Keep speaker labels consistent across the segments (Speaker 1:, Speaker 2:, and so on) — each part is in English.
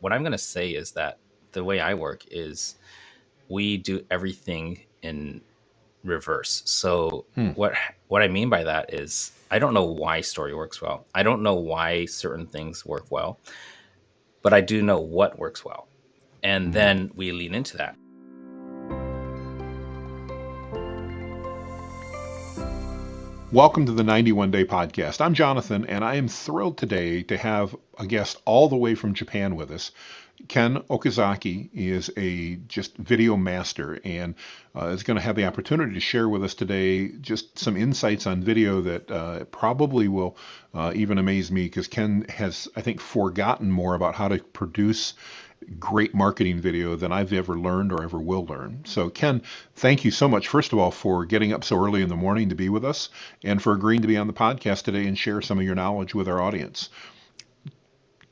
Speaker 1: what I'm going to say is that the way I work is we do everything in reverse. So
Speaker 2: Hmm.
Speaker 1: what I mean by that is I don't know why story works well. I don't know why certain things work well, but I do know what works well. And then we lean into that.
Speaker 2: Welcome to the 91 Day Podcast. I'm Jonathan, and I am thrilled today to have a guest all the way from Japan with us. Ken Okazaki is a just video master and is going to have the opportunity to share with us today just some insights on video that probably will even amaze me, because Ken has, I think, forgotten more about how to produce great marketing video than I've ever learned or ever will learn. So, Ken, thank you so much, first of all, for getting up so early in the morning to be with us and for agreeing to be on the podcast today and share some of your knowledge with our audience.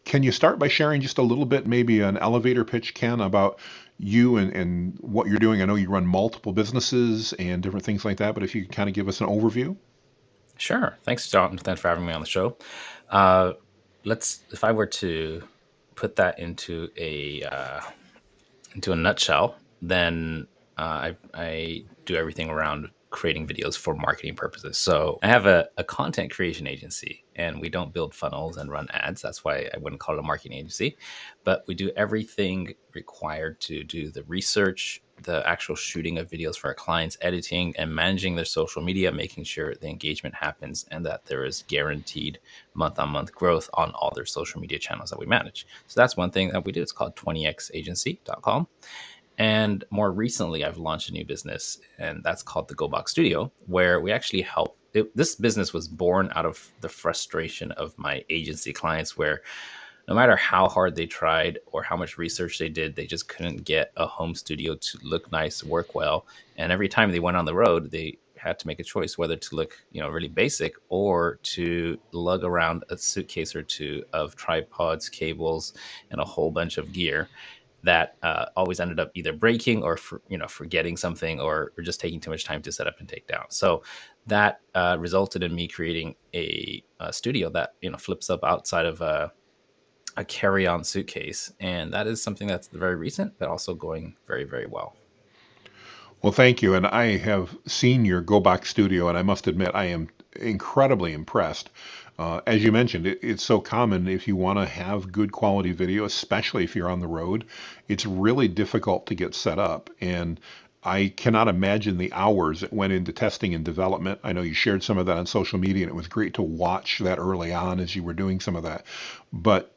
Speaker 2: Can you start by sharing just a little bit, maybe an elevator pitch, Ken, about you and what you're doing? I know you run multiple businesses and different things like that, but if you could kind of give us an overview.
Speaker 1: Sure. Thanks, John. Thanks for having me on the show. If I were to put that into a nutshell, then I do everything around creating videos for marketing purposes. So I have a content creation agency, and we don't build funnels and run ads. That's why I wouldn't call it a marketing agency, but we do everything required to do the research, the actual shooting of videos for our clients, editing and managing their social media, making sure the engagement happens and that there is guaranteed month-on-month growth on all their social media channels that we manage. So that's one thing that we do. It's called 20xagency.com. And more recently, I've launched a new business, and that's called the GoBox Studio, where we actually help. This business was born out of the frustration of my agency clients, where no matter how hard they tried or how much research they did, they just couldn't get a home studio to look nice, work well. And every time they went on the road, they had to make a choice whether to look, really basic, or to lug around a suitcase or two of tripods, cables, and a whole bunch of gear that always ended up either breaking or forgetting something, or just taking too much time to set up and take down. So that resulted in me creating a studio that flips up outside of a carry-on suitcase, and that is something that's very recent, but also going very, very well.
Speaker 2: Well, thank you. And I have seen your GoBox Studio, and I must admit I am incredibly impressed. As you mentioned, it's so common if you want to have good quality video, especially if you're on the road, it's really difficult to get set up. And I cannot imagine the hours that went into testing and development. I know you shared some of that on social media, and it was great to watch that early on as you were doing some of that. But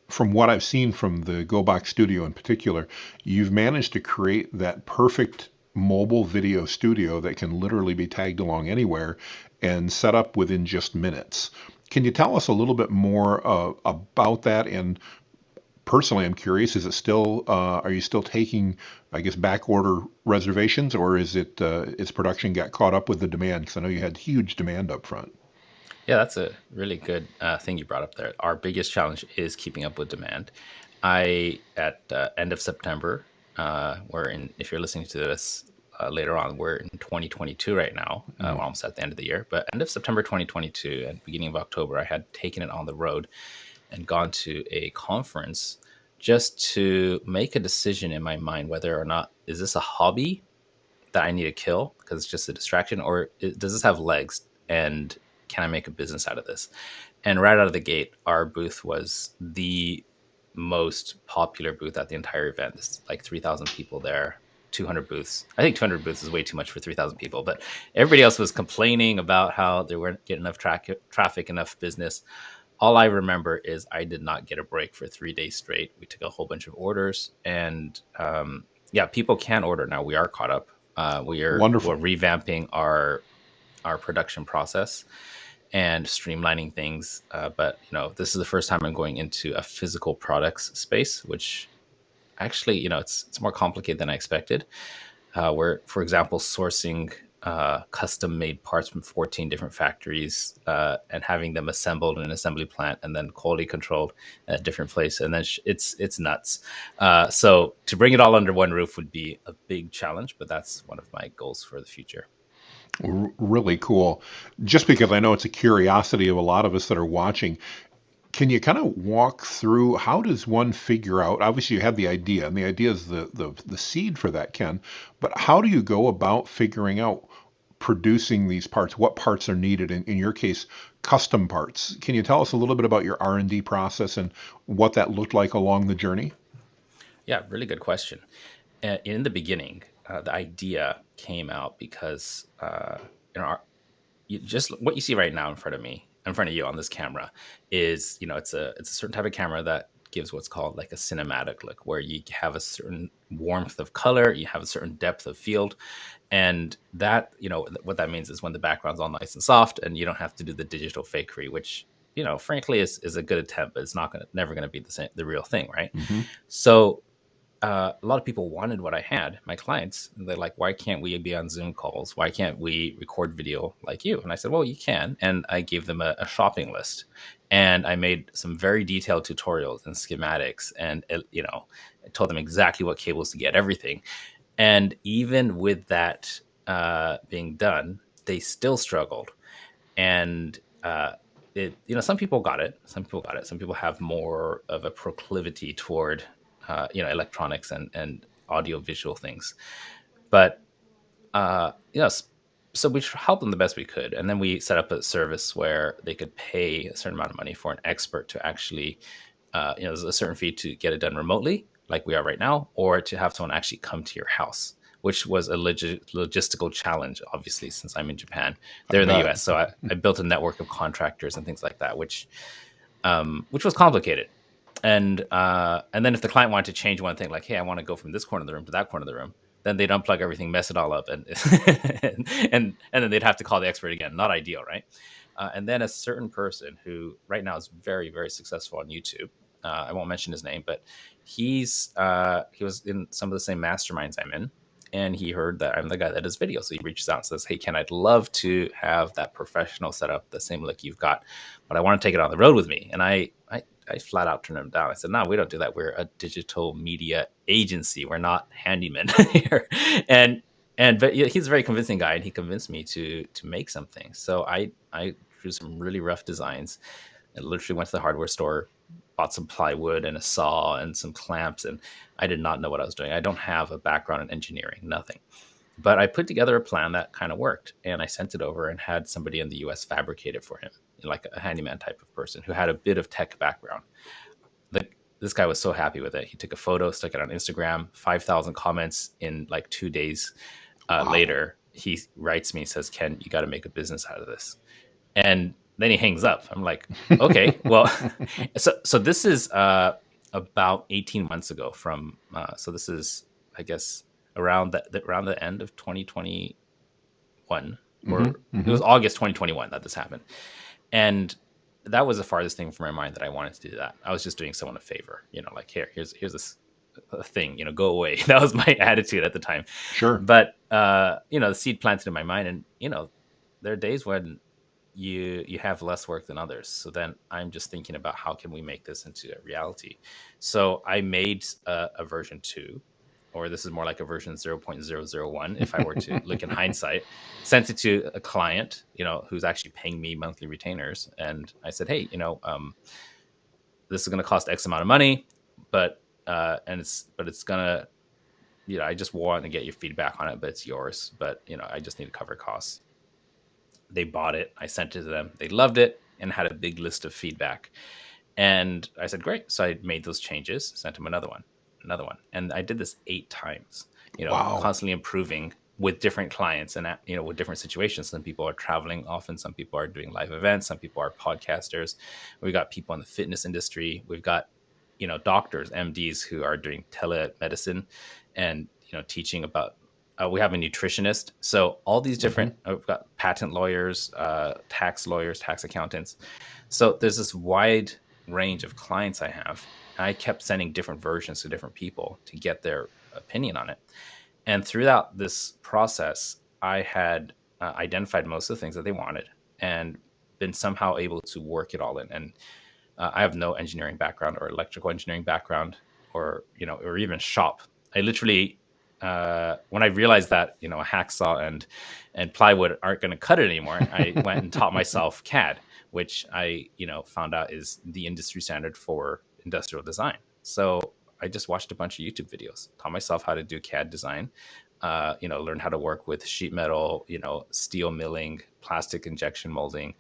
Speaker 2: from what I've seen from the GoBox Studio in particular, you've managed to create that perfect mobile video studio that can literally be tagged along anywhere and set up within just minutes. Can you tell us a little bit more about that? And personally, I'm curious, is it still, are you still taking, I guess, back order reservations, or is it, its production got caught up with the demand? Because I know you had huge demand up front.
Speaker 1: Yeah, that's a really good thing you brought up there. Our biggest challenge is keeping up with demand. At end of September, if you're listening to this later on, we're in 2022 right now. We're almost at the end of the year, but end of September 2022 and beginning of October, I had taken it on the road and gone to a conference just to make a decision in my mind whether or not, is this a hobby that I need to kill because it's just a distraction, or does this have legs, and can I make a business out of this? And right out of the gate, our booth was the most popular booth at the entire event. There's like 3,000 people there, 200 booths. I think 200 booths is way too much for 3,000 people, but everybody else was complaining about how they weren't getting enough traffic, enough business. All I remember is I did not get a break for 3 days straight. We took a whole bunch of orders, and people can order now. We are caught up. We're revamping our production process and streamlining things. But this is the first time I'm going into a physical products space, which actually, it's more complicated than I expected. We're, for example, sourcing custom made parts from 14 different factories and having them assembled in an assembly plant and then quality controlled at a different place. And then it's nuts. So to bring it all under one roof would be a big challenge, but that's one of my goals for the future.
Speaker 2: Really cool. Just because I know it's a curiosity of a lot of us that are watching, Can you kind of walk through how does one figure out? Obviously, you have the idea, and the idea is the seed for that, Ken. But how do you go about figuring out producing these parts? What parts are needed? In your case, custom parts. Can you tell us a little bit about your R&D process and what that looked like along the journey?
Speaker 1: Yeah, really good question. In the beginning, the idea came out because our, just what you see right now in front of me, in front of you on this camera, is it's a certain type of camera that gives what's called like a cinematic look, where you have a certain warmth of color, you have a certain depth of field, and that what that means is when the background's all nice and soft, and you don't have to do the digital fakery, which frankly is a good attempt, but it's never gonna be the real thing, right?
Speaker 2: Hmm.
Speaker 1: So a lot of people wanted what I had, my clients. And they're like, why can't we be on Zoom calls? Why can't we record video like you? And I said, well, you can. And I gave them a shopping list. And I made some very detailed tutorials and schematics. And, I told them exactly what cables to get, everything. And even with that being done, they still struggled. And some people got it. Some people got it. Some people have more of a proclivity toward electronics and audio visual things. But so we helped them the best we could, and then we set up a service where they could pay a certain amount of money for an expert to actually there's a certain fee to get it done remotely, like we are right now, or to have someone actually come to your house, which was a logistical challenge, obviously, since I'm in Japan.
Speaker 2: I
Speaker 1: They're in the
Speaker 2: bet.
Speaker 1: US. So I built a network of contractors and things like that, which was complicated. And then if the client wanted to change one thing, like, hey, I want to go from this corner of the room to that corner of the room, then they'd unplug everything, mess it all up, and and then they'd have to call the expert again. Not ideal, right? And then a certain person who right now is very, very successful on YouTube. I won't mention his name, but he was in some of the same masterminds I'm in, and he heard that I'm the guy that does videos. So he reaches out and says, "Hey, Ken, I'd love to have that professional setup, the same look you've got, but I want to take it on the road with me." And I flat out turned him down. I said, "No, we don't do that. We're a digital media agency. We're not handymen here." And but he's a very convincing guy, and he convinced me to make something. So I drew some really rough designs. I literally went to the hardware store, bought some plywood and a saw and some clamps, and I did not know what I was doing. I don't have a background in engineering, nothing. But I put together a plan that kind of worked, and I sent it over and had somebody in the US fabricate it for him, like a handyman type of person who had a bit of tech background. The, this guy was so happy with it. He took a photo, stuck it on Instagram, 5,000 comments in like 2 days.
Speaker 2: Wow.
Speaker 1: Later, he writes me and says, Ken, you got to make a business out of this. And then he hangs up. I'm like, okay, well, so this is about 18 months ago so this is, I guess, around the end of 2021,
Speaker 2: Hmm.
Speaker 1: or it
Speaker 2: Hmm.
Speaker 1: was August 2021 that this happened. And that was the farthest thing from my mind that I wanted to do that. I was just doing someone a favor, like, here's this thing, go away. That was my attitude at the time.
Speaker 2: Sure.
Speaker 1: But the seed planted in my mind, and there are days when you have less work than others. So then I'm just thinking about how can we make this into a reality. So I made a version 2, or this is more like a version 0.001 if I were to look in hindsight, sent it to a client, who's actually paying me monthly retainers. And I said, hey, this is going to cost X amount of money, but it's going to, I just want to get your feedback on it, but it's yours. But, I just need to cover costs. They bought it. I sent it to them. They loved it and had a big list of feedback. And I said, great. So I made those changes, sent them another one. And I did this 8 times,
Speaker 2: Wow.
Speaker 1: constantly improving with different clients and, with different situations. Some people are traveling often. Some people are doing live events. Some people are podcasters. We've got people in the fitness industry. We've got, doctors, MDs who are doing telemedicine and, teaching about, we have a nutritionist. So all these
Speaker 2: Hmm.
Speaker 1: different, we've got patent lawyers, lawyers, tax accountants. So there's this wide range of clients I have. I kept sending different versions to different people to get their opinion on it. And throughout this process, I had identified most of the things that they wanted and been somehow able to work it all in. And I have no engineering background or electrical engineering background, or even shop. I literally, when I realized that a hacksaw and plywood aren't going to cut it anymore, I went and taught myself CAD, which I, found out is the industry standard for industrial design. So I just watched a bunch of YouTube videos, taught myself how to do CAD design, learn how to work with sheet metal, steel milling, plastic injection molding.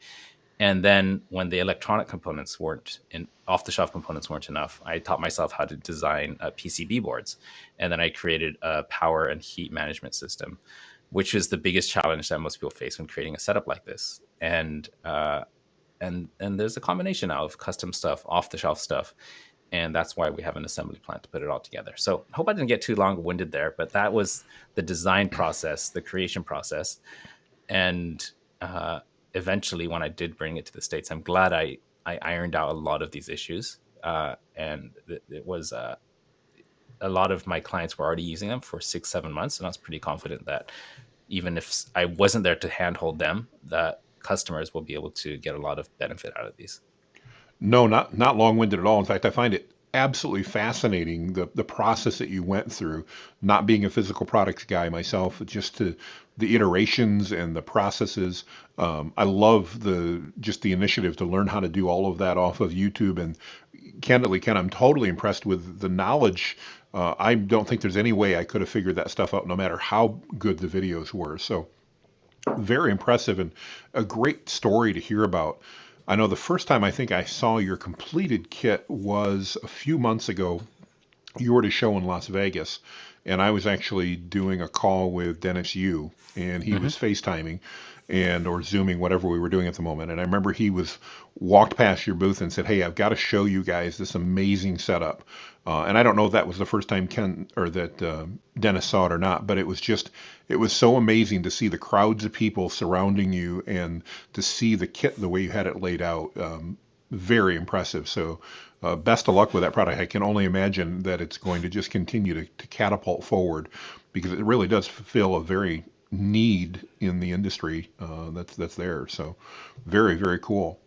Speaker 1: And then when the electronic components weren't in, off the shelf components weren't enough, I taught myself how to design PCB boards. And then I created a power and heat management system, which is the biggest challenge that most people face when creating a setup like this. And there's a combination now of custom stuff, off the shelf stuff, and that's why we have an assembly plant to put it all together. So I hope I didn't get too long winded there, but that was the design process, the creation process. And eventually, when I did bring it to the States, I'm glad I ironed out a lot of these issues. It was a lot of my clients were already using them for 6-7 months, and I was pretty confident that even if I wasn't there to handhold them, that customers will be able to get a lot of benefit out of these.
Speaker 2: No, not long-winded at all. In fact, I find it absolutely fascinating the process that you went through. Not being a physical products guy myself, just to the iterations and the processes. I love the initiative to learn how to do all of that off of YouTube. And candidly, Ken, I'm totally impressed with the knowledge. I don't think there's any way I could have figured that stuff out, no matter how good the videos were. So very impressive and a great story to hear about. I know the first time I think I saw your completed kit was a few months ago. You were at a show in Las Vegas, and I was actually doing a call with Dennis Yu, and he was
Speaker 1: Hmm.
Speaker 2: FaceTiming and or Zooming, whatever we were doing at the moment. And I remember he was walked past your booth and said, "Hey, I've got to show you guys this amazing setup." And I don't know if that was the first time Ken or that Dennis saw it or not, but it was so amazing to see the crowds of people surrounding you and to see the kit the way you had it laid out. Very impressive. So, best of luck with that product. I can only imagine that it's going to just continue to catapult forward because it really does fulfill a very need in the industry that's there. So, very, very cool.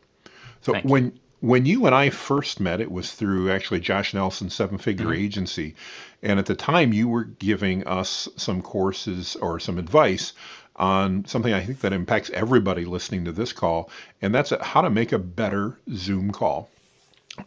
Speaker 2: So
Speaker 1: Thank you.
Speaker 2: when you and I first met, it was through actually Josh Nelson's Seven Figure
Speaker 1: Hmm.
Speaker 2: Agency, and at the time you were giving us some courses or some advice on something I think that impacts everybody listening to this call, and that's how to make a better Zoom call.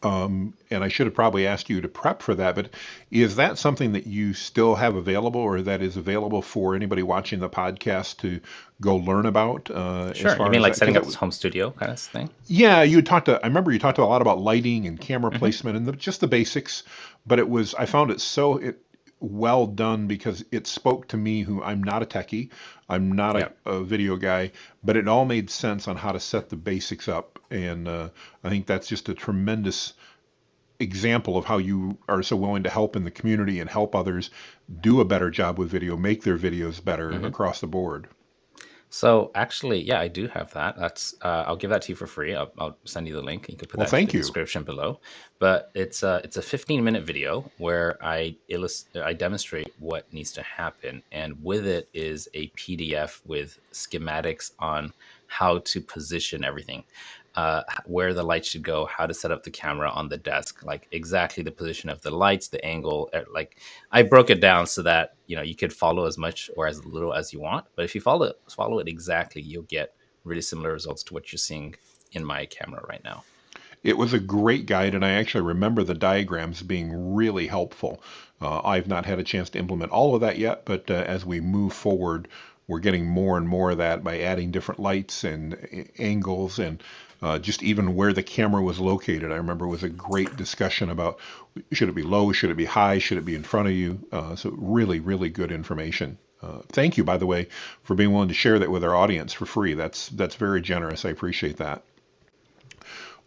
Speaker 2: And I should have probably asked you to prep for that, but is that something that you still have available or that is available for anybody watching the podcast to go learn about as
Speaker 1: Sure. You
Speaker 2: far
Speaker 1: mean
Speaker 2: as
Speaker 1: like
Speaker 2: that? Because
Speaker 1: setting up
Speaker 2: that
Speaker 1: this
Speaker 2: was,
Speaker 1: home studio kind of thing?
Speaker 2: yeah, I remember you talked a lot about lighting and camera
Speaker 1: Hmm.
Speaker 2: placement and just the basics, but I found it well done because it spoke to me who I'm not a techie, I'm not
Speaker 1: Yeah.
Speaker 2: a video guy, but it all made sense on how to set the basics up. And I think that's just a tremendous example of how you are so willing to help in the community and help others do a better job with video, make their videos better
Speaker 1: Hmm.
Speaker 2: across the board.
Speaker 1: So actually, yeah, I do have that. That's I'll give that to you for free. I'll send you the link. You can put
Speaker 2: Well,
Speaker 1: that into the
Speaker 2: thank you.
Speaker 1: description below. But it's a 15-minute video where I demonstrate what needs to happen, and with it is a PDF with schematics on how to position everything, where the light should go, how to set up the camera on the desk, like exactly the position of the lights, the angle. Like I broke it down so that you could follow as much or as little as you want. But if you follow it exactly, you'll get really similar results to what you're seeing in my camera right now.
Speaker 2: It was a great guide, and I actually remember the diagrams being really helpful. I've not had a chance to implement all of that yet, but as we move forward, we're getting more and more of that by adding different lights and angles and just even where the camera was located. I remember it was a great discussion about should it be low, should it be high, should it be in front of you. So really, really good information. Thank you, by the way, for being willing to share that with our audience for free. That's very generous. I appreciate that.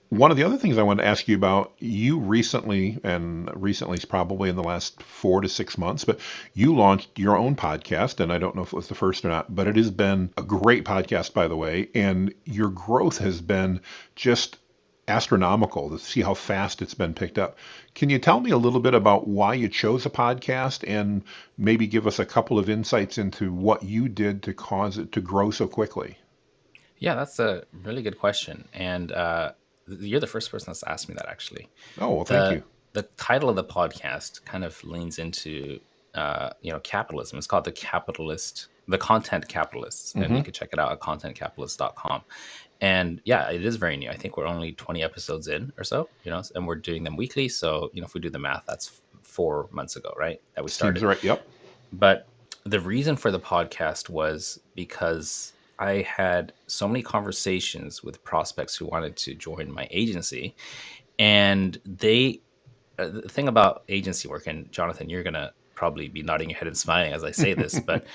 Speaker 2: One of the other things I wanted to ask you about, you recently, and recently is probably in the last 4 to 6 months, but you launched your own podcast, and I don't know if it was the first or not, but it has been a great podcast, by the way, and your growth has been just astronomical to see how fast it's been picked up. Can you tell me a little bit about why you chose a podcast and maybe give us a couple of insights into what you did to cause it to grow so quickly?
Speaker 1: Yeah, that's a really good question, and you're the first person that's asked me that actually.
Speaker 2: Oh, well, thank
Speaker 1: the
Speaker 2: you.
Speaker 1: The title of the podcast kind of leans into capitalism. It's called the content capitalists, and
Speaker 2: Hmm.
Speaker 1: you can check it out at contentcapitalist.com. And yeah, it is very new. I think we're only 20 episodes in or so, and we're doing them weekly. So, if we do the math, that's 4 months ago, right? That we
Speaker 2: Seems
Speaker 1: started.
Speaker 2: right. Yep.
Speaker 1: But the reason for the podcast was because I had so many conversations with prospects who wanted to join my agency. And the thing about agency work, and Jonathan, you're going to probably be nodding your head and smiling as I say this, but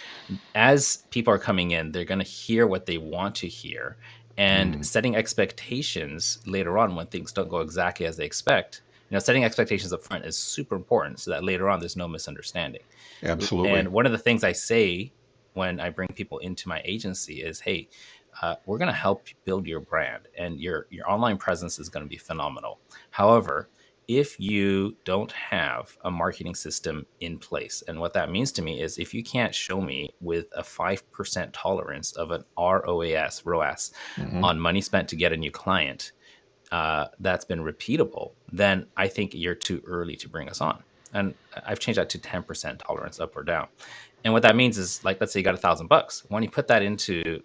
Speaker 1: as people are coming in, they're going to hear what they want to hear, and
Speaker 2: Mm,
Speaker 1: setting expectations later on when things don't go exactly as they expect. Setting expectations up front is super important so that later on there's no misunderstanding.
Speaker 2: absolutely.
Speaker 1: And one of the things I say when I bring people into my agency is, hey, we're going to help build your brand, and your online presence is going to be phenomenal. However, if you don't have a marketing system in place, and what that means to me is if you can't show me with a 5% tolerance of an ROAS
Speaker 2: Hmm.
Speaker 1: on money spent to get a new client, that's been repeatable, then I think you're too early to bring us on. And I've changed that to 10% tolerance up or down. And what that means is, like, let's say you got $1,000. When you put that into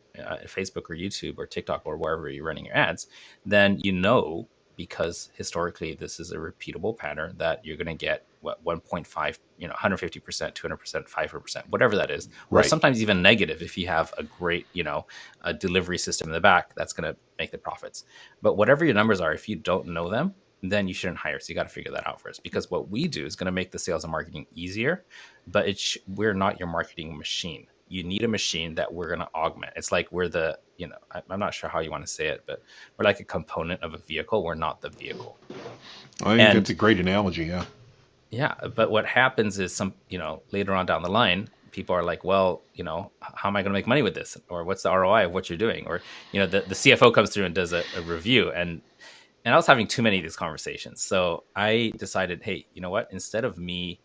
Speaker 1: Facebook or YouTube or TikTok or wherever you're running your ads, then because historically this is a repeatable pattern, that you're going to get what 1.5, 150%, 200%, 500%, whatever that is, or
Speaker 2: Right.
Speaker 1: sometimes even negative if you have a great, a delivery system in the back that's going to make the profits. But whatever your numbers are, if you don't know them, then you shouldn't hire. So you got to figure that out first, because what we do is going to make the sales and marketing easier, but we're not your marketing machine. You need a machine that we're going to augment. It's like we're I'm not sure how you want to say it, but we're like a component of a vehicle. We're not the vehicle.
Speaker 2: I think that's
Speaker 1: And
Speaker 2: a great analogy. Yeah.
Speaker 1: yeah, but what happens is later on down the line, people are like, well, how am I going to make money with this? Or what's the ROI of what you're doing? Or, the CFO comes through and does a review, and I was having too many of these conversations. So I decided, hey, you know what? Instead of me,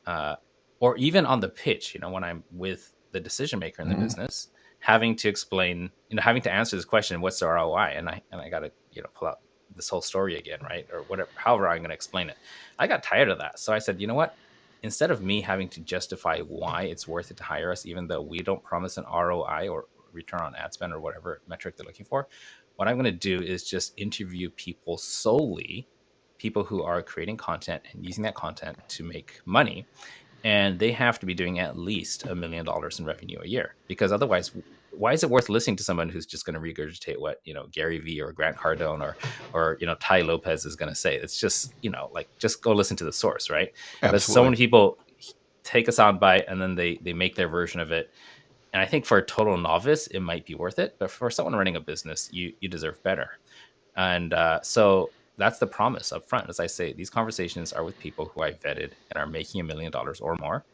Speaker 1: uh, or even on the pitch, when I'm with the decision maker in the
Speaker 2: Hmm.
Speaker 1: business, having to explain, having to answer this question, what's the ROI? And I got to, pull out this whole story again, right? Or whatever, however I'm going to explain it. I got tired of that. So I said, you know what? Instead of me having to justify why it's worth it to hire us, even though we don't promise an ROI or return on ad spend or whatever metric they're looking for, what I'm going to do is just interview people solely, people who are creating content and using that content to make money, and they have to be doing at least $1 million in revenue a year, because otherwise, why is it worth listening to someone who's just going to regurgitate what Gary Vee or Grant Cardone or Ty Lopez is going to say? It's just like, just go listen to the source, right? But so
Speaker 2: Absolutely.
Speaker 1: many people take a soundbite and then they make their version of it. And I think for a total novice it might be worth it, but for someone running a business, you deserve better. And so that's the promise up front. As I say, these conversations are with people who I vetted and are making $1 million or more,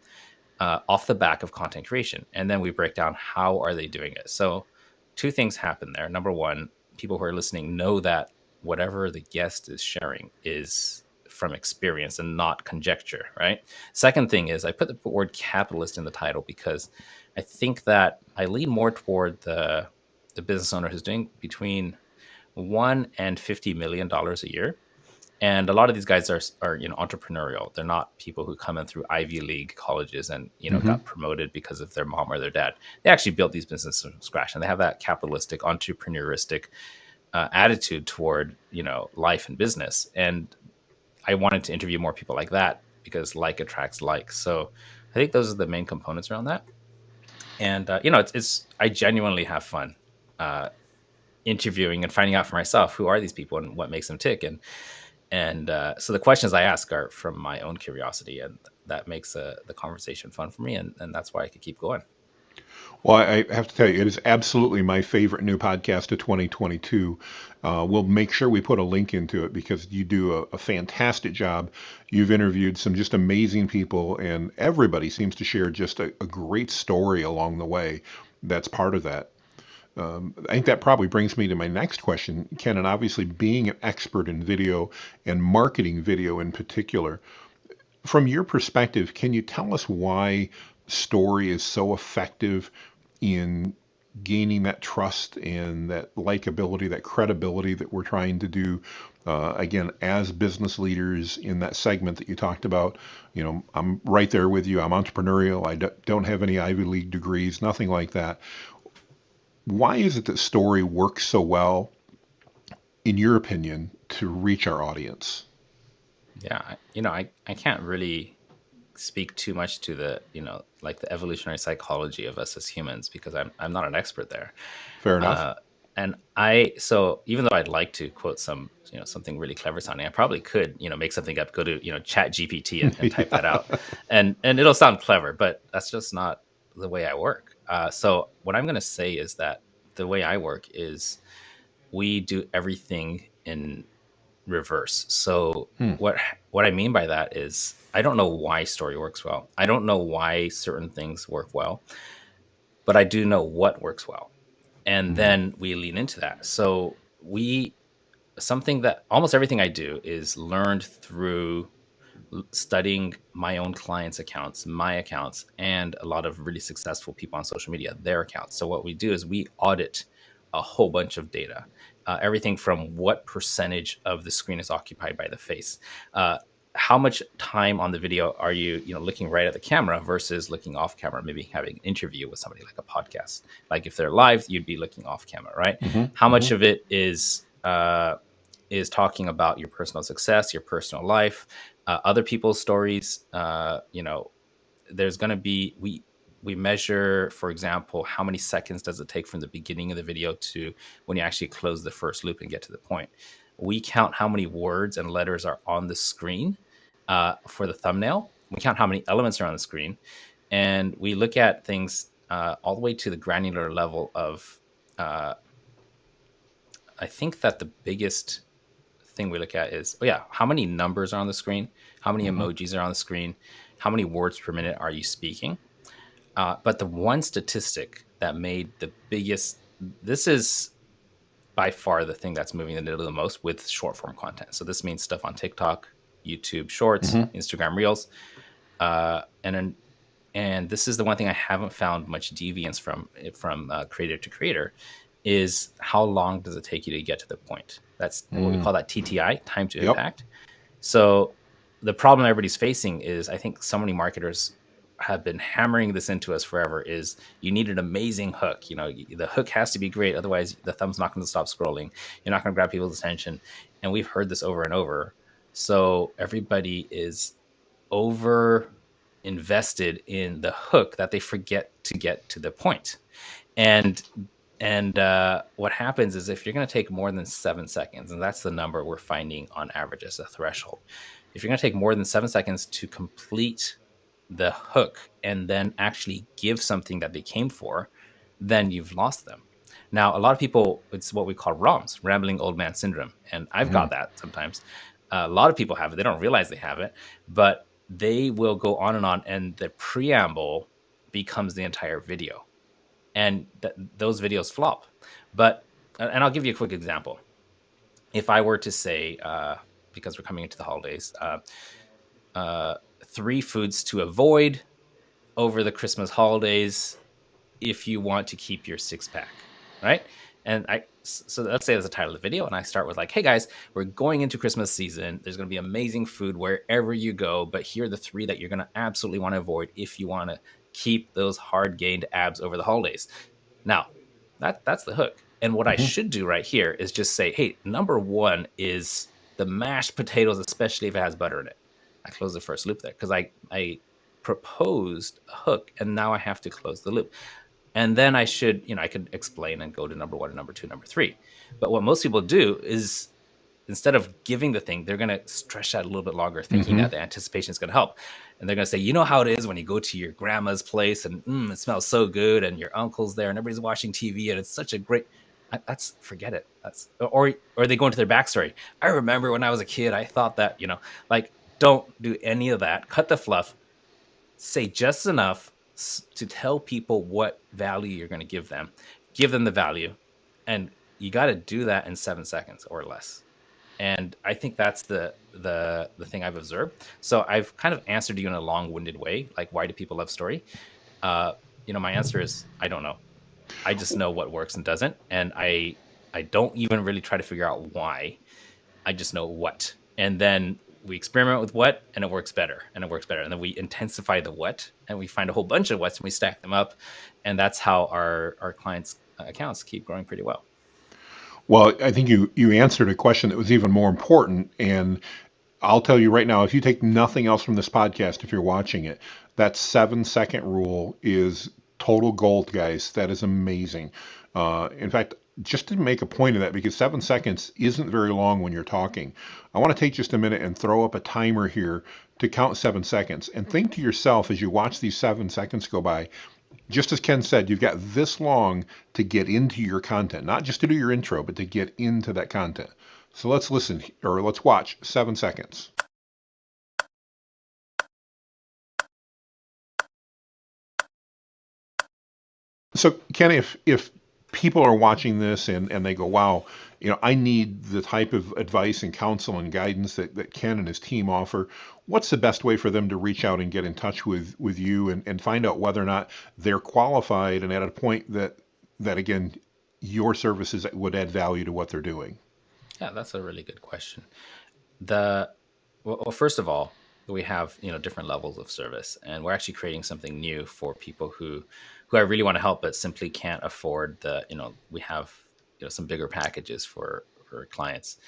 Speaker 1: off the back of content creation. And then we break down how are they doing it. So two things happen there. Number one, people who are listening know that whatever the guest is sharing is from experience and not conjecture, right? Second thing is, I put the word capitalist in the title because I think that I lean more toward the business owner who's doing between $1 and $50 million a year. And a lot of these guys are entrepreneurial. They're not people who come in through Ivy League colleges and
Speaker 2: Hmm.
Speaker 1: got promoted because of their mom or their dad. They actually built these businesses from scratch, and they have that capitalistic, entrepreneuristic attitude toward life and business. And I wanted to interview more people like that, because like attracts like. So I think those are the main components around that. And it's I genuinely have fun interviewing and finding out for myself who are these people and what makes them tick. And so the questions I ask are from my own curiosity, and that makes the conversation fun for me, and that's why I could keep going.
Speaker 2: Well, I have to tell you, it is absolutely my favorite new podcast of 2022. We'll make sure we put a link into it because you do a fantastic job. You've interviewed some just amazing people, and everybody seems to share just a great story along the way. That's part of that. I think that probably brings me to my next question, Ken. And obviously, being an expert in video and marketing video in particular, from your perspective, can you tell us why story is so effective in gaining that trust and that likability, that credibility that we're trying to do? Again, as business leaders in that segment that you talked about, I'm right there with you. I'm entrepreneurial. I don't have any Ivy League degrees, nothing like that. Why is it that story works so well, in your opinion, to reach our audience?
Speaker 1: Yeah, I can't really speak too much to the, like the evolutionary psychology of us as humans, because I'm not an expert there.
Speaker 2: Fair enough.
Speaker 1: Uh, and so even though I'd like to quote something really clever sounding, I probably could, make something up, go to, chat GPT and type that
Speaker 2: Yeah.
Speaker 1: out, and it'll sound clever, but that's just not the way I work. So what I'm going to say is that the way I work is we do everything in reverse. So
Speaker 2: Hmm.
Speaker 1: what I mean by that is I don't know why story works well. I don't know why certain things work well, but I do know what works well. And
Speaker 2: Hmm.
Speaker 1: then we lean into that. So we something that almost everything I do is learned through studying my own clients' accounts, my accounts, and a lot of really successful people on social media, their accounts. So what we do is we audit a whole bunch of data, everything from what percentage of the screen is occupied by the face. How much time on the video are you looking right at the camera versus looking off camera, maybe having an interview with somebody like a podcast. Like if they're live, you'd be looking off camera, right?
Speaker 2: Hmm.
Speaker 1: How
Speaker 2: Hmm.
Speaker 1: much of it is talking about your personal success, your personal life, other people's stories. There's going to be we measure, for example, how many seconds does it take from the beginning of the video to when you actually close the first loop and get to the point. We count how many words and letters are on the screen for the thumbnail. We count how many elements are on the screen, and we look at things all the way to the granular level of. Uh, I think that the biggest thing we look at is, oh yeah, how many numbers are on the screen, how many
Speaker 2: Hmm.
Speaker 1: emojis are on the screen, how many words per minute are you speaking. But the one statistic that made the biggest, this is by far the thing that's moving the needle the most with short form content. So this means stuff on TikTok, YouTube Shorts,
Speaker 2: Hmm.
Speaker 1: Instagram Reels, and then and this is the one thing I haven't found much deviance from creator to creator, is how long does it take you to get to the point. That's what we
Speaker 2: Hmm.
Speaker 1: call that TTI, time to
Speaker 2: Yep.
Speaker 1: impact. So the problem everybody's facing is, I think so many marketers have been hammering this into us forever, is you need an amazing hook. The hook has to be great, otherwise the thumb's not going to stop scrolling. You're not going to grab people's attention. And we've heard this over and over. So everybody is over invested in the hook that they forget to get to the point. And and what happens is, if you're going to take more than 7 seconds, and that's the number we're finding on average as a threshold, if you're going to take more than 7 seconds to complete the hook and then actually give something that they came for, then you've lost them. Now, a lot of people, it's what we call ROMs, rambling old man syndrome, and I've
Speaker 2: Hmm.
Speaker 1: got that sometimes. A lot of people have it; they don't realize they have it, but they will go on, and the preamble becomes the entire video, and those videos flop. But and I'll give you a quick example. If I were to say, because we're coming into the holidays, uh, 3 foods to avoid over the Christmas holidays if you want to keep your 6 pack, right? And so let's say that's the title of the video, and I start with like, "Hey guys, we're going into Christmas season. There's going to be amazing food wherever you go, but here are the 3 that you're going to absolutely want to avoid if you want to keep those hard gained abs over the holidays." Now, that's the hook. And what I
Speaker 2: Hmm.
Speaker 1: should do right here is just say, "Hey, number 1 is the mashed potatoes, especially if it has butter in it." I close the first loop there because I proposed a hook, and now I have to close the loop. And then I could explain and go to number 1, number 2, number 3. But what most people do is, instead of giving the thing, they're going to stretch out a little bit longer, thinking
Speaker 2: Hmm.
Speaker 1: that the anticipation is going to help. And they're going to say, you know how it is when you go to your grandma's place and it smells so good, and your uncle's there and everybody's watching TV and it's such a great. That's forget it. Or they go into their backstory. I remember when I was a kid, I thought that like, don't do any of that. Cut the fluff. Say just enough to tell people what value you're going to give them. Give them the value, and you got to do that in 7 seconds or less. And I think that's the thing I've observed. So I've kind of answered you in a long-winded way, like, why do people love story? uh my answer is, I don't know. I just know what works and doesn't, and I don't even really try to figure out why. I just know what. And then we experiment with what, and it works better, and it works better. And then we intensify the what, and we find a whole bunch of whats, and we stack them up. And that's how our clients accounts keep growing pretty well.
Speaker 2: Well, I think you answered a question that was even more important, and I'll tell you right now, if you take nothing else from this podcast, if you're watching it, that 7 second rule is total gold, guys. That is amazing. In fact, just to make a point of that, because 7 seconds isn't very long when you're talking, I want to take just a minute and throw up a timer here to count 7 seconds. And think to yourself as you watch these 7 seconds go by, just as Ken said, you've got this long to get into your content, not just to do your intro, but to get into that content. So let's listen or let's watch 7 seconds. So Ken, if people are watching this and they go, wow, I need the type of advice and counsel and guidance that Ken and his team offer, what's the best way for them to reach out and get in touch with you and find out whether or not they're qualified and at a point that again, your services would add value to what they're doing?
Speaker 1: Yeah, that's a really good question. The well, first of all, we have different levels of service, and we're actually creating something new for people who I really want to help, but simply can't afford the. We have some bigger packages for clients,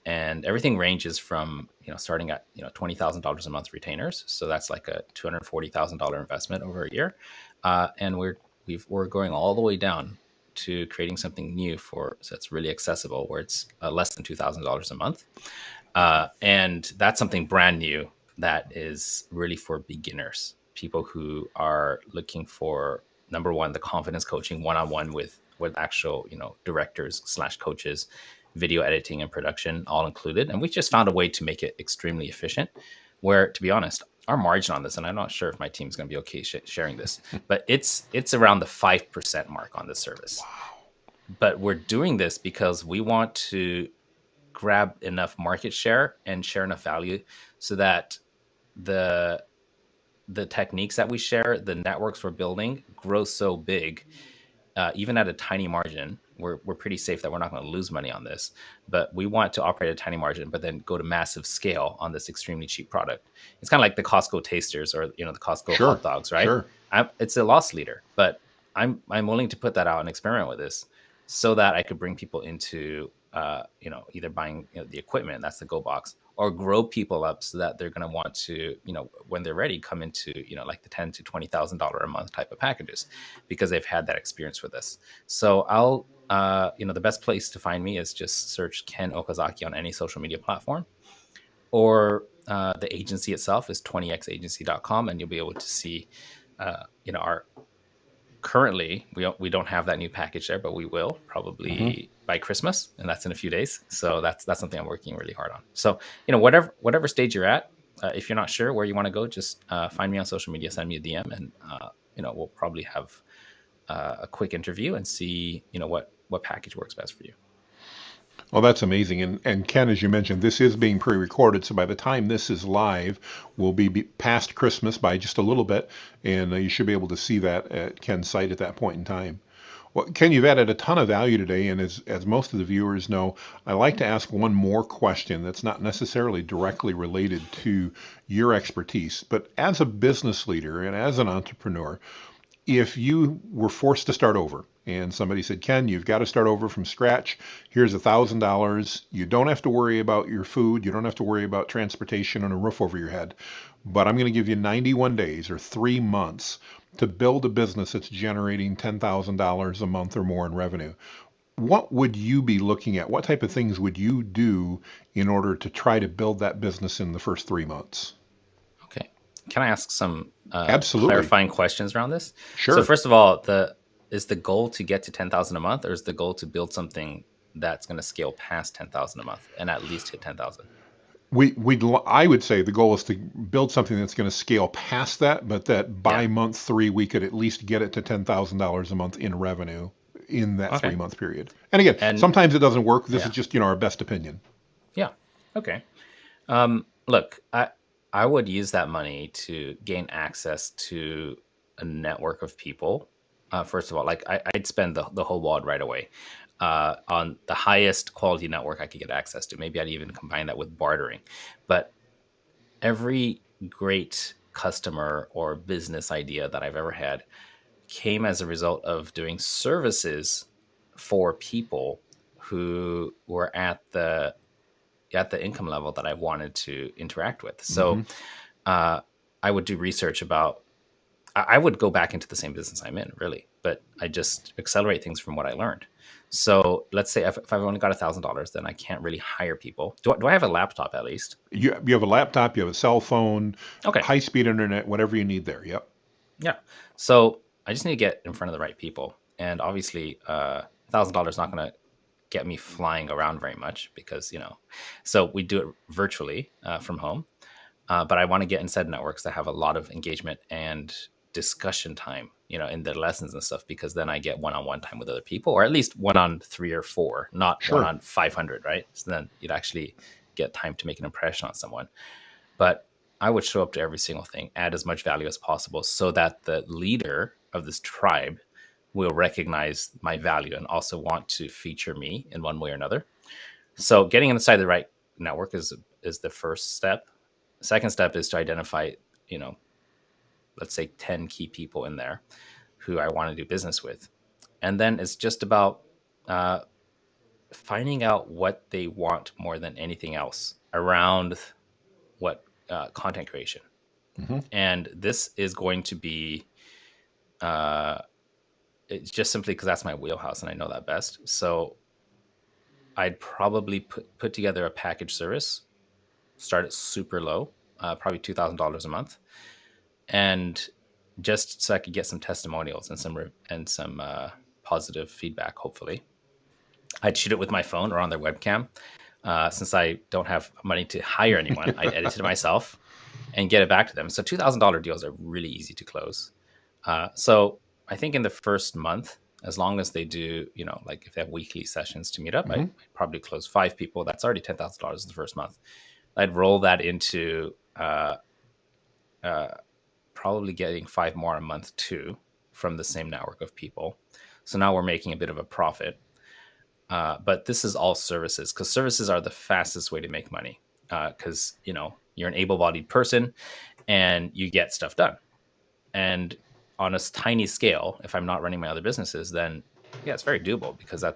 Speaker 1: and everything ranges from starting at $20,000 a month retainers, so that's like a $240,000 investment over a year, and we're going all the way down to creating something new so it's really accessible, where it's less than $2,000 a month, and that's something brand new that is really for beginners, people who are looking for, number one, the confidence coaching one-on-one with actual directors slash coaches, video editing and production all included. And we just found a way to make it extremely efficient, where, to be honest, our margin on this, and I'm not sure if my team's going to be okay sharing this, but it's around the 5% mark on this service. But we're doing this because we want to grab enough market share and share enough value so that the techniques that we share, the networks we're building, grow so big, even at a tiny margin. We're pretty safe that we're not going to lose money on this, but we want to operate at a tiny margin, but then go to massive scale on this extremely cheap product. It's kind of like the Costco tasters, or the Costco
Speaker 2: Sure,
Speaker 1: hot dogs, right?
Speaker 2: sure.
Speaker 1: It's a loss leader, but I'm willing to put that out and experiment with this so that I could bring people into either buying the equipment, that's the Go Box, or grow people up so that they're going to want to when they're ready, come into like the $10,000 to $20,000 a month type of packages, because they've had that experience with us. So I'll the best place to find me is just search Ken Okazaki on any social media platform, or the agency itself is 20xagency.com, and you'll be able to see our currently we don't have that new package there, but we will
Speaker 2: Hmm.
Speaker 1: probably by Christmas, and that's in a few days. So that's something I'm working really hard on. So whatever stage you're at, if you're not sure where you want to go, just find me on social media, send me a DM, and we'll probably have a quick interview and see what package works best for you.
Speaker 2: Well, that's amazing. And Ken, as you mentioned, this is being pre-recorded, so by the time this is live, we'll be past Christmas by just a little bit, and you should be able to see that at Ken's site at that point in time. Well, Ken, you've added a ton of value today, and as most of the viewers know, I like to ask one more question that's not necessarily directly related to your expertise, but as a business leader and as an entrepreneur, if you were forced to start over and somebody said, Ken, you've got to start over from scratch. Here's $1,000. You don't have to worry about your food. You don't have to worry about transportation and a roof over your head. But I'm going to give you 91 days or 3 months to build a business that's generating $10,000 a month or more in revenue. What would you be looking at? What type of things would you do in order to try to build that business in the first 3 months?
Speaker 1: Okay. Can I ask some
Speaker 2: Absolutely.
Speaker 1: clarifying questions around this? So
Speaker 2: Sure.
Speaker 1: first of all, is the goal to get to 10,000 a month, or is the goal to build something that's going to scale past 10,000 a month and at least hit 10,000?
Speaker 2: I would say the goal is to build something that's going to scale past that, but that
Speaker 1: Yeah.
Speaker 2: by month three we could at least get it to $10,000 a month in revenue in that three
Speaker 1: Okay.
Speaker 2: month period. And again,
Speaker 1: And
Speaker 2: sometimes it doesn't work. This is
Speaker 1: yeah.
Speaker 2: just our best opinion.
Speaker 1: Yeah. Okay. Look, I would use that money to gain access to a network of people. First of all, like I'd spend the whole wad right away on the highest quality network I could get access to. Maybe I'd even combine that with bartering. But every great customer or business idea that I've ever had came as a result of doing services for people who were at the income level that I wanted to interact with.
Speaker 2: Hmm.
Speaker 1: So uh, I would do research about. I would go back into the same business I'm in, really, but I just accelerate things from what I learned. So let's say if I've only got $1,000, then I can't really hire people. Do I have a laptop at least?
Speaker 2: You have a laptop, you have a cell phone,
Speaker 1: Okay,
Speaker 2: high speed internet, whatever you need there. Yep.
Speaker 1: yeah. So I just need to get in front of the right people, and obviously, $1,000 not going to get me flying around very much because so we do it virtually from home. But I want to get inside networks that have a lot of engagement and discussion time, in their lessons and stuff, because then I get one-on-one time with other people, or at least one on three or four, not one
Speaker 2: Sure.
Speaker 1: on 500, right? So then you'd actually get time to make an impression on someone. But I would show up to every single thing, add as much value as possible so that the leader of this tribe will recognize my value and also want to feature me in one way or another. So getting inside the right network is the first step. Second step is to identify, you know, let's say 10 key people in there who I want to do business with. And then it's just about uh, finding out what they want more than anything else around what content creation.
Speaker 2: Hmm.
Speaker 1: And this is going to be, uh, it's just simply because that's my wheelhouse and I know that best. So I'd probably put together a package service, start it super low, probably $2,000 a month, and just so I could get some testimonials and some positive feedback. Hopefully, I'd shoot it with my phone or on their webcam. Since I don't have money to hire anyone, I'd edit it myself and get it back to them. So $2,000 deals are really easy to close. So I think in the first month, as long as they do, like if they have weekly sessions to meet up, I'd
Speaker 2: Hmm.
Speaker 1: probably close 5 people. That's already $10,000 in the first month. I'd roll that into uh, probably getting 5 more a month too from the same network of people. So now we're making a bit of a profit. But this is all services, because services are the fastest way to make money. Because you're an able-bodied person and you get stuff done. And on a tiny scale, if I'm not running my other businesses, then yeah, it's very doable because I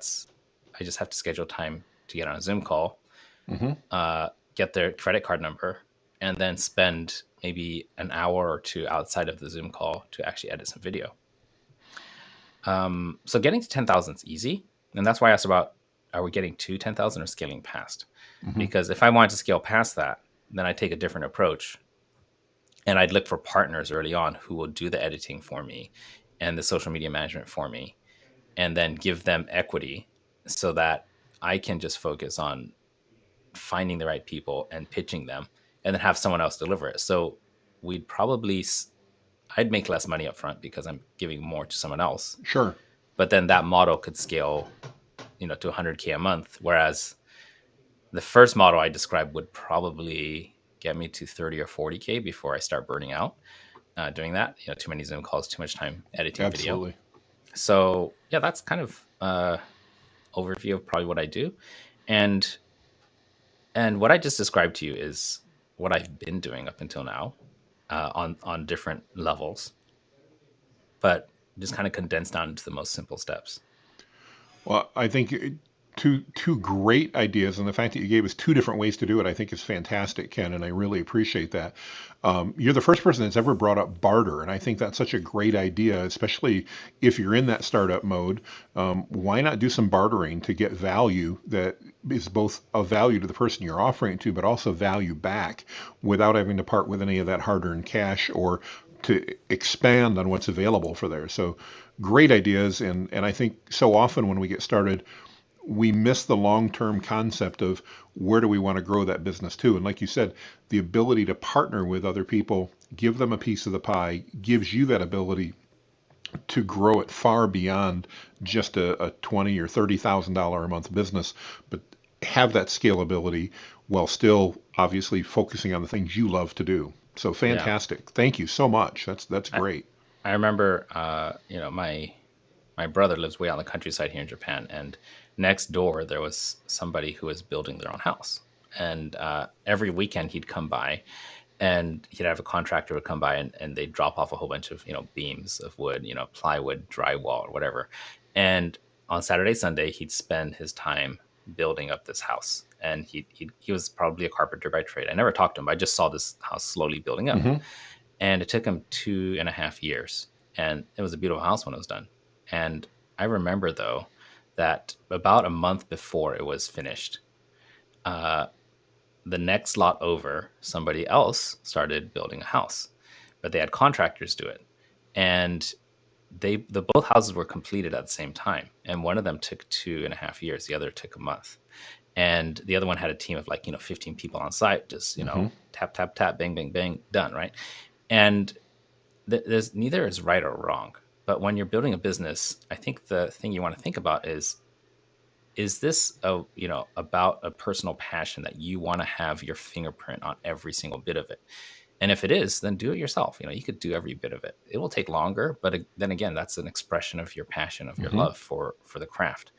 Speaker 1: just have to schedule time to get on a Zoom call,
Speaker 2: Hmm.
Speaker 1: get their credit card number, and then spend maybe an hour or two outside of the Zoom call to actually edit some video. So getting to 10,000 is easy. And that's why I asked about, are we getting to 10,000 or scaling past?
Speaker 2: Hmm.
Speaker 1: Because if I wanted to scale past that, then I take a different approach and I'd look for partners early on who will do the editing for me and the social media management for me, and then give them equity so that I can just focus on finding the right people and pitching them, and then have someone else deliver it. So we'd probably, I'd make less money up front because I'm giving more to someone else.
Speaker 2: Sure.
Speaker 1: But then that model could scale, to 100K a month. Whereas the first model I described would probably get me to 30 or 40K before I start burning out doing that. Too many Zoom calls, too much time editing video.
Speaker 2: Absolutely.
Speaker 1: So yeah, that's kind of overview of probably what I do. And what I just described to you is what I've been doing up until now, on different levels, but just kind of condensed down into the most simple steps.
Speaker 2: Well, I think two great ideas, and the fact that you gave us two different ways to do it, I think is fantastic, Ken, and I really appreciate that. You're the first person that's ever brought up barter, and I think that's such a great idea, especially if you're in that startup mode. Why not do some bartering to get value that is both of value to the person you're offering it to, but also value back without having to part with any of that hard-earned cash or to expand on what's available for there. So great ideas, and I think so often when we get started, we miss the long-term concept of where do we want to grow that business to. And like you said, the ability to partner with other people, give them a piece of the pie, gives you that ability to grow it far beyond just a 20 or $30,000 a month business, but have that scalability while still obviously focusing on the things you love to do. So
Speaker 1: Yeah.
Speaker 2: fantastic. Thank you so much. That's
Speaker 1: I,
Speaker 2: great.
Speaker 1: I remember, my brother lives way out in the countryside here in Japan, and next door there was somebody who was building their own house, and every weekend he'd come by, and he'd have a contractor would come by, and they'd drop off a whole bunch of beams of wood, plywood, drywall, or whatever, and on Saturday, Sunday, he'd spend his time building up this house. And he was probably a carpenter by trade. I never talked to him, but I just saw this house slowly building up.
Speaker 2: Hmm.
Speaker 1: And it took him 2.5 years. And it was a beautiful house when it was done. And I remember, though, that about a month before it was finished, uh, the next lot over, somebody else started building a house, but they had contractors do it. And the both houses were completed at the same time. And one of them took 2.5 years, the other took a month. And the other one had a team of, like, 15 people on site, just,
Speaker 2: Hmm.
Speaker 1: tap, tap, tap, bang, bang, bang, done, right? And there's neither is right or wrong. But when you're building a business, I think the thing you want to think about is this about a personal passion that you want to have your fingerprint on every single bit of it? And if it is, then do it yourself. You could do every bit of it. It will take longer, but then again, that's an expression of your passion, of your
Speaker 2: Hmm.
Speaker 1: love for the craft.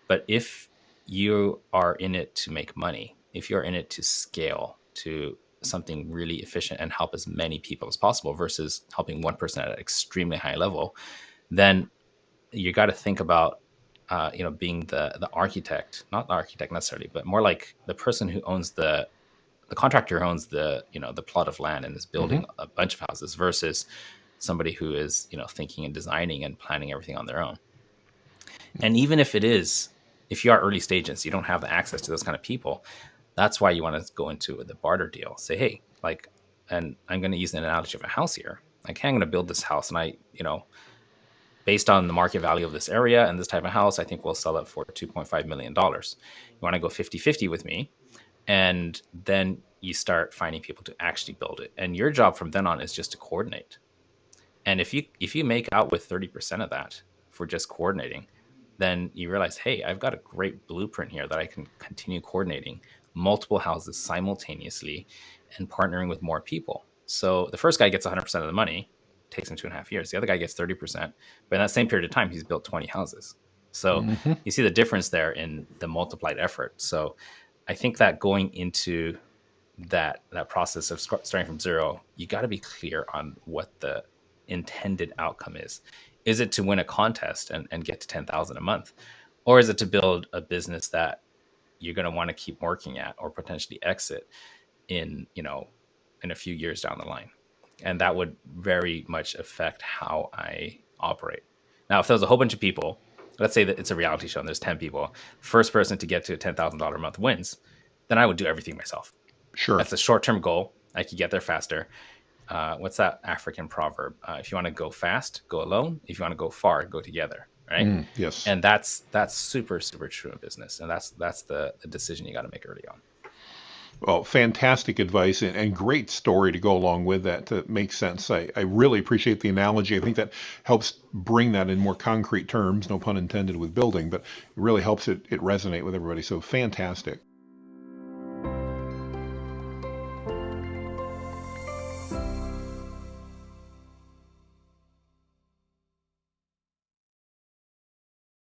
Speaker 1: But if you are in it to make money, if you're in it to scale to something really efficient and help as many people as possible versus helping one person at an extremely high level, then you got to think about being the architect, not the architect necessarily, but more like the person who owns the contractor who owns the plot of land and is
Speaker 2: Hmm.
Speaker 1: building a bunch of houses versus somebody who is thinking and designing and planning everything on their own. And even if you are early stages, you don't have the access to those kind of people. That's why you want to go into the barter deal. Say, hey, like, and I'm going to use an analogy of a house here. Like, hey, I'm going to build this house, and based on the market value of this area and this type of house, I think we'll sell it for $2.5 million. You want to go 50-50 with me? And then you start finding people to actually build it. And your job from then on is just to coordinate. And if you make out with 30% of that for just coordinating, then you realize, hey, I've got a great blueprint here that I can continue coordinating multiple houses simultaneously and partnering with more people. So the first guy gets 100% of the money, takes him 2.5 years. The other guy gets 30%, but in that same period of time, he's built 20 houses. So
Speaker 2: Hmm.
Speaker 1: you see the difference there in the multiplied effort. So I think that going into that process of starting from zero, you got to be clear on what the intended outcome is. Is it to win a contest and get to 10,000 a month, or is it to build a business that you're going to want to keep working at or potentially exit in in a few years down the line? And that would very much affect how I operate. Now, if there's a whole bunch of people, let's say that it's a reality show and there's 10 people, first person to get to a $10,000 a month wins, then I would do everything myself.
Speaker 2: Sure.
Speaker 1: That's a short-term goal. I could get there faster. What's that African proverb? If you want to go fast, go alone. If you want to go far, go together. Right?
Speaker 2: Mm, yes.
Speaker 1: And that's super super true in business, and that's the decision you got to make early on.
Speaker 2: Well, fantastic advice and great story to go along with that to make sense. I really appreciate the analogy. I think that helps bring that in more concrete terms, no pun intended with building, but it really helps it resonate with everybody. So fantastic.